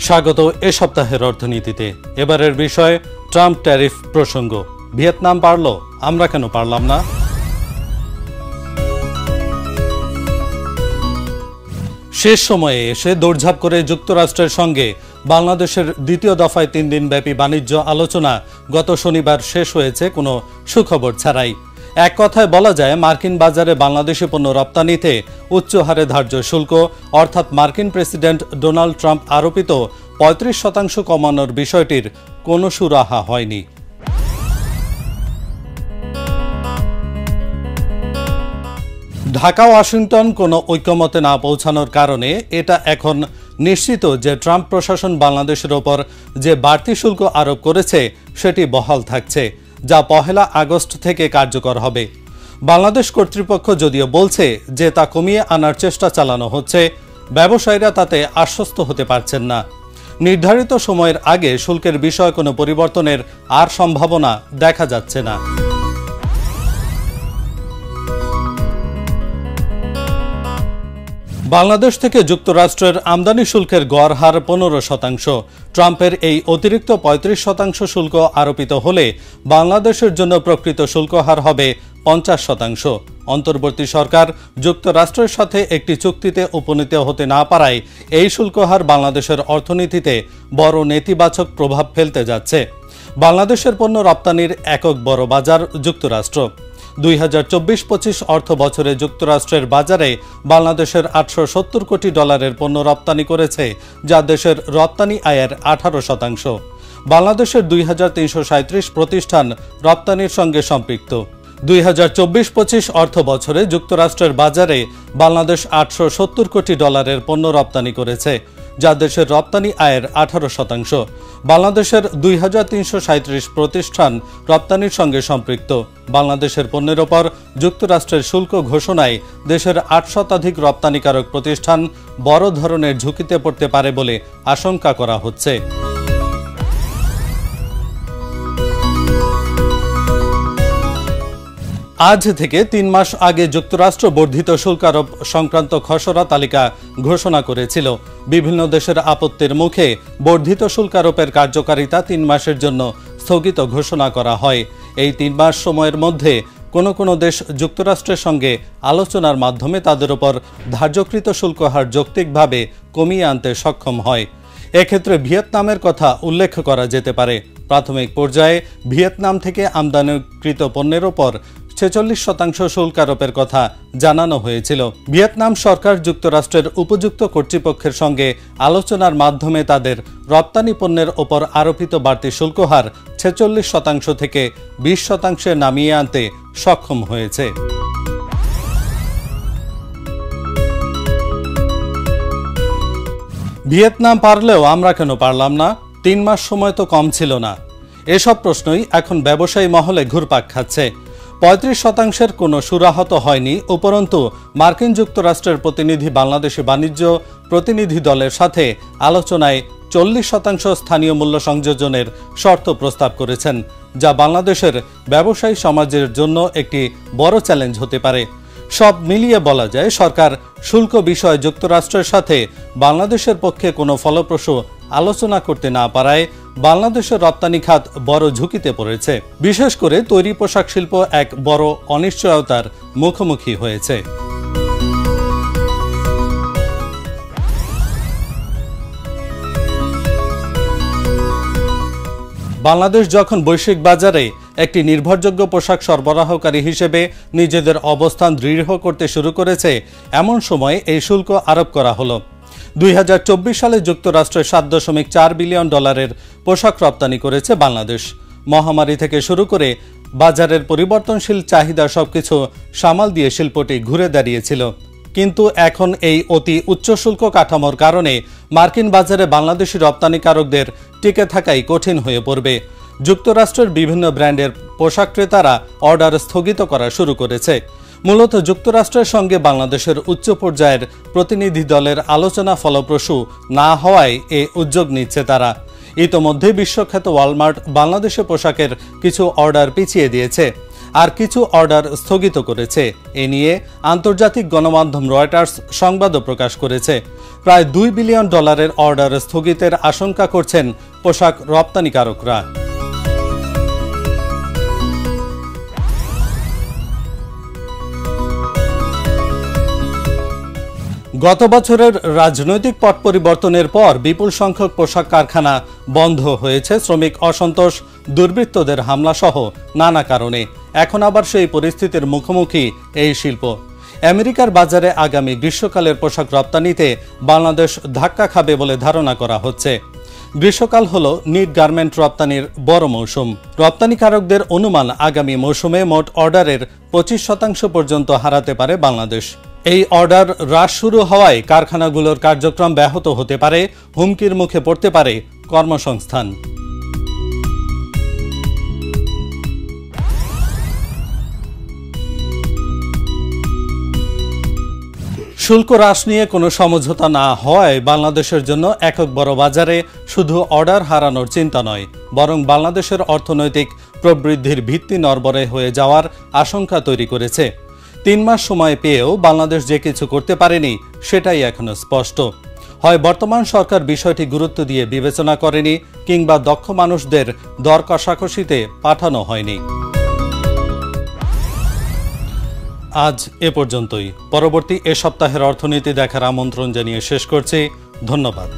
স্বাগত এ সপ্তাহের অর্থনীতিতে। এবারের বিষয় ট্রাম্প ট্যারিফ প্রসঙ্গ। ভিয়েতনাম পারল, আমরা কেন পারলাম না? শেষ সময়ে এসে দৌড়ঝাঁপ করে যুক্তরাষ্ট্রের সঙ্গে বাংলাদেশের দ্বিতীয় দফায় 3 দিনব্যাপী বাণিজ্য আলোচনা গত শনিবার শেষ হয়েছে কোনো সুখবর ছাড়াই। এক কথায় বলা যায়, মার্কিন বাজারে বাংলাদেশি পণ্য রপ্তানিতে উচ্চ হারে ধার্য শুল্ক অর্থাৎ মার্কিন প্রেসিডেন্ট ডোনাল্ড ট্রাম্প আরোপিত 35% কমানোর বিষয়টির কোনো সুরাহা হয়নি। ঢাকা ওয়াশিংটন কোনো ঐক্যমতে না পৌঁছানোর কারণে এটা এখন নিশ্চিত যে ট্রাম্প প্রশাসন বাংলাদেশের ওপর যে বাড়তি শুল্ক আরোপ করেছে সেটি বহাল থাকছে, যা 1 আগস্ট থেকে কার্যকর হবে। বাংলাদেশ কর্তৃপক্ষ যদিও বলছে যে তা কমিয়ে আনার চেষ্টা চালানো হচ্ছে, ব্যবসায়ীরা তাতে আশ্বস্ত হতে পারছেন না। নির্ধারিত সময়ের আগে শুল্কের বিষয়ে কোনো পরিবর্তনের আর সম্ভাবনা দেখা যাচ্ছে না। বাংলাদেশ থেকে যুক্তরাষ্ট্রের আমদানি শুল্কের গড় হার 15%। ট্রাম্পের এই অতিরিক্ত 35% শুল্ক আরোপিত হলে বাংলাদেশের জন্য প্রকৃত শুল্ক হার হবে 50%। অন্তর্বর্তী সরকার যুক্তরাষ্ট্রের সাথে একটি চুক্তিতে উপনীত হতে না পারায় এই শুল্ক হার বাংলাদেশের অর্থনীতিতে বড় নেতিবাচক প্রভাব ফেলতে যাচ্ছে। বাংলাদেশের পণ্য রপ্তানির একক বড় বাজার যুক্তরাষ্ট্র। 2024-25 অর্থ বছরে যুক্তরাষ্ট্রের বাজারে বাংলাদেশের $870 কোটি পণ্য রপ্তানি করেছে, যা দেশের রপ্তানি আয়ের 18%। বাংলাদেশের 2337 প্রতিষ্ঠান রপ্তানির সঙ্গে সম্পৃক্ত। 2024-25 অর্থ বছরে যুক্তরাষ্ট্রের বাজারে বাংলাদেশ $870 কোটি পণ্য রপ্তানি করেছে, যা দেশের রপ্তানি আয়ের 18%। বাংলাদেশের 2337 প্রতিষ্ঠান রপ্তানির সঙ্গে সম্পৃক্ত। বাংলাদেশের পণ্যের ওপর যুক্তরাষ্ট্রের শুল্ক ঘোষণায় দেশের 8 শতাধিক রপ্তানিকারক প্রতিষ্ঠান বড় ধরনের ঝুঁকিতে পড়তে পারে বলে আশঙ্কা করা হচ্ছে। আজ থেকে 3 মাস আগে যুক্তরাষ্ট্র বর্ধিত শুল্ক আরোপ সংক্রান্ত খসড়া তালিকা ঘোষণা করেছিল। বিভিন্ন দেশের আপত্তির মুখে বর্ধিত শুল্ক আরোপের কার্যকারিতা 3 মাসের জন্য স্থগিত ঘোষণা করা হয়। এই 3 মাস সময়ের মধ্যে কোনো দেশ যুক্তরাষ্ট্রের সঙ্গে আলোচনার মাধ্যমে তাদের উপর ধার্যকৃত শুল্ক হার যৌক্তিকভাবে কমিয়ে আনতে সক্ষম হয়। এক্ষেত্রে ভিয়েতনামের কথা উল্লেখ করা যেতে পারে। প্রাথমিক পর্যায়ে ভিয়েতনাম থেকে আমদানিকৃত পণ্যের ওপর 46% শুল্ক আরোপের কথা জানানো হয়েছিল। ভিয়েতনাম সরকার যুক্তরাষ্ট্রের উপযুক্ত কর্তৃপক্ষের সঙ্গে আলোচনার মাধ্যমে তাদের রপ্তানি পণ্যের ওপর আরোপিত বাড়তি শুল্ক হার 46% থেকে 20% নামিয়ে আনতে সক্ষম হয়েছে। ভিয়েতনাম পারলেও আমরা কেন পারলাম না? 3 মাস সময় তো কম ছিল না? এসব প্রশ্নই এখন ব্যবসায়ী মহলে ঘুরপাক খাচ্ছে। 35% কোনো সুরাহত হয়নি, উপরন্তু মার্কিন যুক্তরাষ্ট্রের প্রতিনিধি বাংলাদেশি বাণিজ্য প্রতিনিধি দলের সাথে আলোচনায় 40% স্থানীয় মূল্য সংযোজনের শর্ত প্রস্তাব করেছেন, যা বাংলাদেশের ব্যবসায়ী সমাজের জন্য একটি বড় চ্যালেঞ্জ হতে পারে। সব মিলিয়ে বলা যায়, সরকার শুল্ক বিষয়ে যুক্তরাষ্ট্রের সাথে বাংলাদেশের পক্ষে কোনো ফলপ্রসূ আলোচনা করতে না পারায় বাংলাদেশের রপ্তানি খাত বড় ঝুঁকিতে পড়েছে। বিশেষ করে তৈরি পোশাক শিল্প এক বড় অনিশ্চয়তার মুখোমুখি হয়েছে। বাংলাদেশ যখন বৈশ্বিক বাজারে একটি নির্ভরযোগ্য পোশাক সরবরাহকারী হিসেবে নিজেদের অবস্থান দৃঢ় করতে শুরু করেছে, এমন সময়ে এই শুল্ক আরোপ করা হলো। 2024 সালে যুক্তরাষ্ট্রে $7.4 বিলিয়ন পোশাক রপ্তানি করেছে বাংলাদেশ। মহামারী থেকে শুরু করে বাজারের পরিবর্তনশীল চাহিদা সবকিছু সামাল দিয়ে শিল্পটি ঘুরে দাঁড়িয়েছিল। কিন্তু এখন এই অতি উচ্চ শুল্ক কাঠামোর কারণে মার্কিন বাজারে বাংলাদেশি রপ্তানিকারকদের টিকে থাকাই কঠিন হয়ে পড়বে। যুক্তরাষ্ট্রের বিভিন্ন ব্র্যান্ডের পোশাক ক্রেতারা অর্ডার স্থগিত করা শুরু করেছে। মূলত যুক্তরাষ্ট্রের সঙ্গে বাংলাদেশের উচ্চ পর্যায়ের প্রতিনিধি দলের আলোচনা ফলপ্রসূ না হওয়ায় এ উদ্যোগ নিচ্ছে তারা। ইতোমধ্যে বিশ্বখ্যাত ওয়ালমার্ট বাংলাদেশে পোশাকের কিছু অর্ডার পিছিয়ে দিয়েছে। আর কিছু অর্ডার স্থগিত করেছে। এ নিয়ে আন্তর্জাতিক গণমাধ্যম রয়টার্স সংবাদও প্রকাশ করেছে। প্রায় $2 বিলিয়ন অর্ডার স্থগিতের আশঙ্কা করছেন পোশাক রপ্তানিকারকরা। গত বছরের রাজনৈতিক পট পরিবর্তনের পর বিপুল সংখ্যক পোশাক কারখানা বন্ধ হয়েছে শ্রমিক অসন্তোষ, দুর্বৃত্তদের হামলা সহ নানা কারণে। এখন আবার সেই পরিস্থিতির মুখোমুখি এই শিল্প। আমেরিকার বাজারে আগামী গ্রীষ্মকালের পোশাক রপ্তানিতে বাংলাদেশ ধাক্কা খাবে বলে ধারণা করা হচ্ছে। গ্রীষ্মকাল হল নিট গার্মেন্ট রপ্তানির বড় মৌসুম। রপ্তানিকারকদের অনুমান আগামী মৌসুমে মোট অর্ডারের 25% পর্যন্ত হারাতে পারে বাংলাদেশ। এই অর্ডার হ্রাস শুরু হওয়ায় কারখানাগুলোর কার্যক্রম ব্যাহত হতে পারে, হুমকির মুখে পড়তে পারে কর্মসংস্থান। শুল্ক হ্রাস নিয়ে কোনো সমঝোতা না হওয়ায় বাংলাদেশের জন্য একক বড় বাজারে শুধু অর্ডার হারানোর চিন্তা নয়, বরং বাংলাদেশের অর্থনৈতিক প্রবৃদ্ধির ভিত্তি নড়বড়ে হয়ে যাওয়ার আশঙ্কা তৈরি করেছে। 3 মাস সময় পেয়েও বাংলাদেশ যে কিছু করতে পারেনি সেটাই এখনো স্পষ্ট। হয় বর্তমান সরকার বিষয়টি গুরুত্ব দিয়ে বিবেচনা করেনি, কিংবা দক্ষ মানুষদের দর কষাকষিতে পাঠানো হয়নি। আজ এ পর্যন্তই। পরবর্তী এ সপ্তাহের অর্থনীতি দেখার আমন্ত্রণ জানিয়ে শেষ করছি। ধন্যবাদ।